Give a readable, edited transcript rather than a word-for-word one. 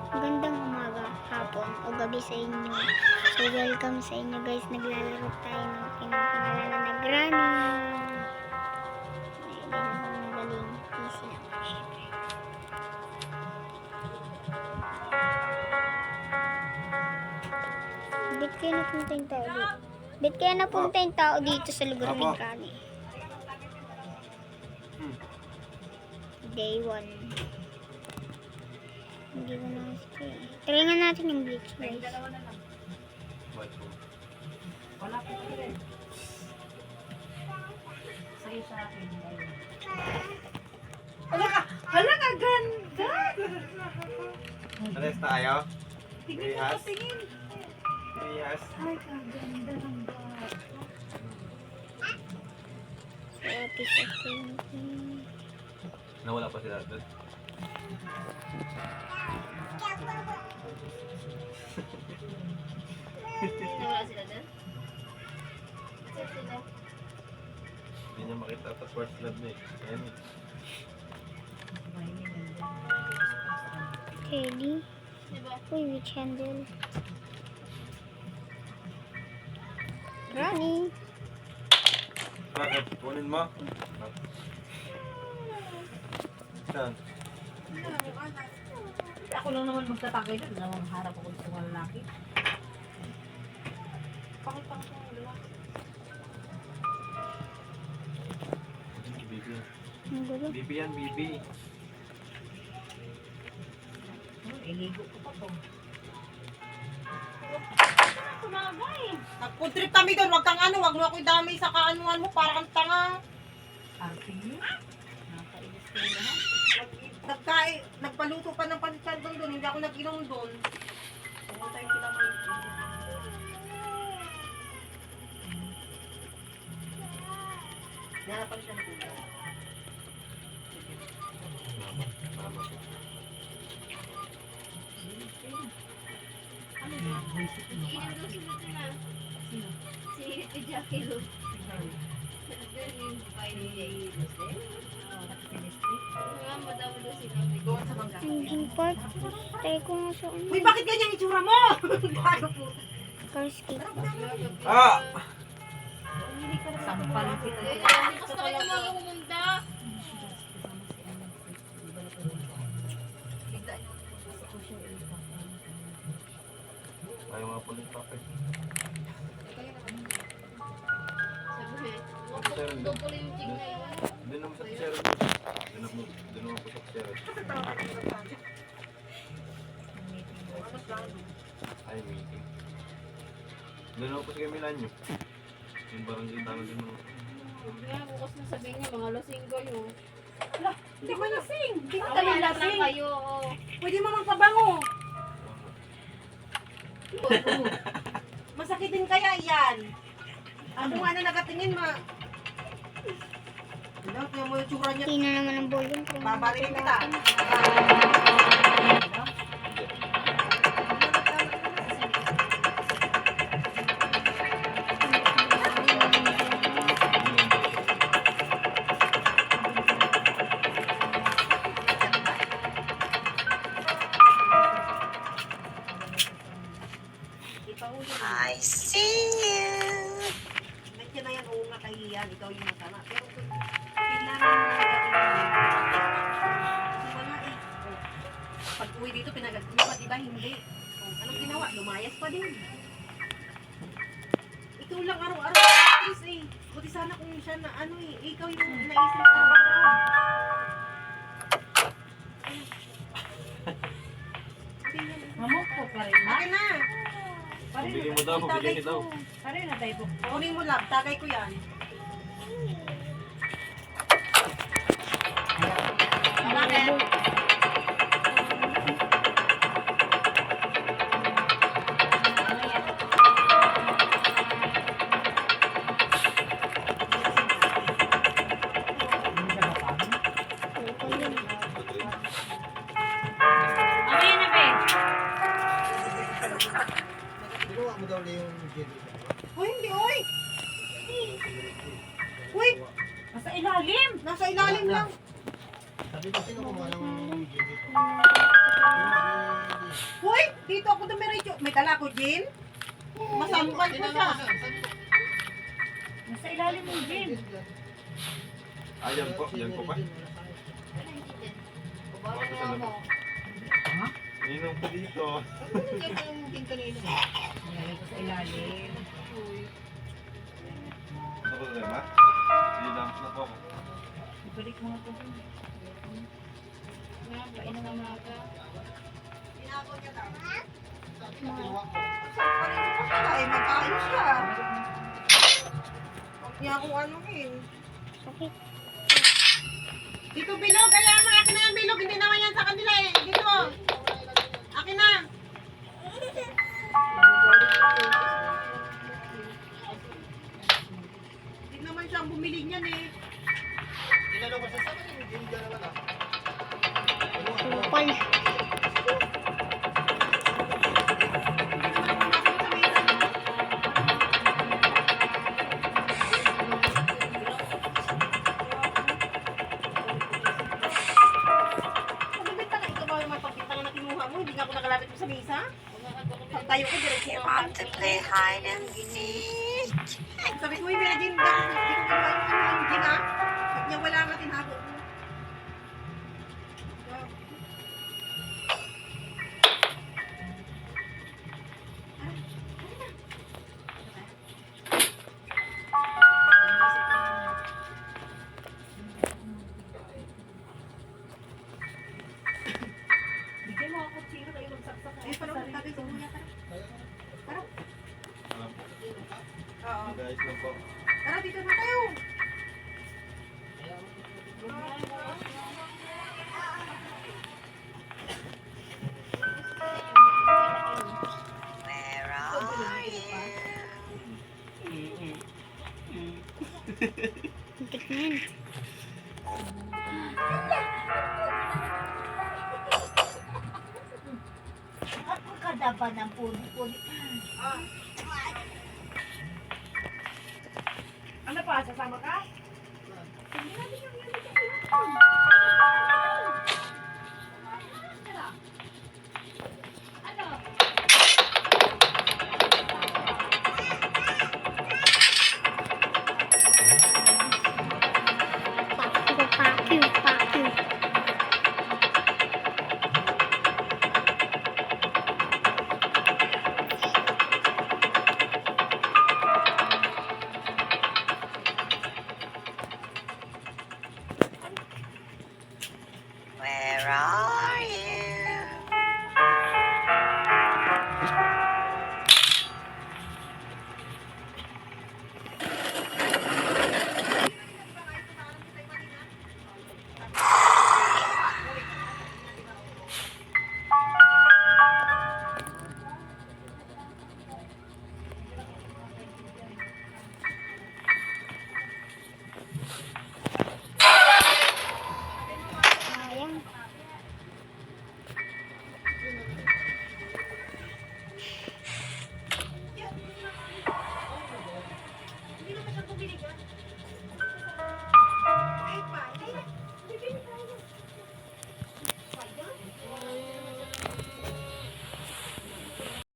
Magandang umaga, hapon o gabi sa inyo. So welcome sa inyo guys. Naglalaro tayo ng pinapangalanan na Granny. Hindi naman magaling. Easy lang. Syempre. Bit kayo napunta yung tao dito. Bit kayo napunta yung tao dito sa lugar ng Granny. Day 1. Hindi ko na kasi. Try nga natin yung bleach guys. Wala po rin. Sa'yo sa akin. Hala ka ganda! Alis tayo? Tingin mo ko, tingin. Yes. Ay, kaganda ng bata. So, episode 20. Nawala pa sila doon. Nawala sila doon? Saan sila? Hindi niya makita sa first love niya eh. Ayan eh. Teddy. Diba? Uy, witch handle. Granny. Bakit? Kunin mo? Saan? Ako lang naman magtatagay doon. Nawang harap ako sa mga lalaki. Pakipang ko ang lalaki. Bibi. Ang gulo. Bibi yan, bibi. Iligo ko pa to. Kumagay. Nag-food trip kami doon, wag kang ano, wag mo ako idamay sa kaanuan mo, para kang tanga. Arte niyo? Nakailis ko yung lahat. Nagpaluto pa ng panchan doon, hindi ako nag-inom doon. Pumunta yung kinamay. Naharapan siya ng ulo. Mama. Si Jackie Lu. Madami daw sinabi. Doon sa mangga. Engine park. Try ko nga sa Uy, bakit ganyan itsura mo? Gago po. car skate. Ah! Sampal kita. Basta kayo mga pumunta. Ayaw nga po ng papel. Sabi, doon ko yung ching na yun. Doon naman sa tsero. Doon naman po sa tsero. Ay, meeting. Doon naman po sa Milanyo. Yung barangay tama din mo. Kaya bukas na sabihin niya, mga lasing kayo. Hindi mo lasing. Hindi mo Kaya tayo lang lasing. kayo. Oo. Pwede mo magpabango. Masakitin kaya yan. Ako nga na nakatingin Ano, kaya mo yung tsura niya. Tina naman ang volume. Babarilin kita. I see you. Nandiyan na yan, oo nga kahiyan. Ikaw yung masama. Pero kung kailangan wala eh. Oh. Pag uwi dito, pinagaglupa, diba? Hindi. Oh, anong ginawa? Lumayas pa din. Ikaw lang araw-araw actress eh. Buti sana kung siya na ano eh. Ikaw yung naisip araw-araw. Mamok po pa rin. Akin na. Bili mo daw, bigyan niyo daw. Pare na tayo po. Kunin mo lang. Tagay ko yan. Bakit? Ano yan na be? Ginawa mo daw na yung jelly. Uy, hindi, uy! Uy! Nasa ilalim. Nasa ilalim lang. Sabi ko, sino kumuha ng jelly? Dala ko, Jin. Masampal ko siya. Nasa ilalim mo, Jim. Ah, yan po pa. Babalan nga mo. Inom po dito. Nilagay ko sa ilalim. Ano po tayo ba? Hindi lang na po ako. Ibalik mo nga ito. Painom na maga. Ay, magkain siya. Huwag niya akong anuhin. Sakit. Dito, Bilog. Kaya mo, akin na yan, Bilog. Hindi naman yan sa kanila eh. Dito. Akin na. Hindi naman siya ang bumili niyan eh. Tinanong ko sa sabi, hindi ka naman ah. Kupal. Magbibenta ka. Ikaw ba yung mapagpintangan na kinuha mo? Hindi nga ako nakalapit mo sa misa. Pag tayo ko, diretso ako. Want to play hide and seek? Sabi ko, uy, meron din. Hindi ko kinuha yung Jin ah. Sabi niya, wala nga tinago ko. Bigyan mo ako sino kayo magsaksak. Ay, parang magtabi ko. Tara. Alam po. Oo. Guys lang po. Tara, dito na tayo. Where are you? Muntik na yan. Ako kadaba ng puli-puli. Ano pa, sasama ka? Hindi natin yung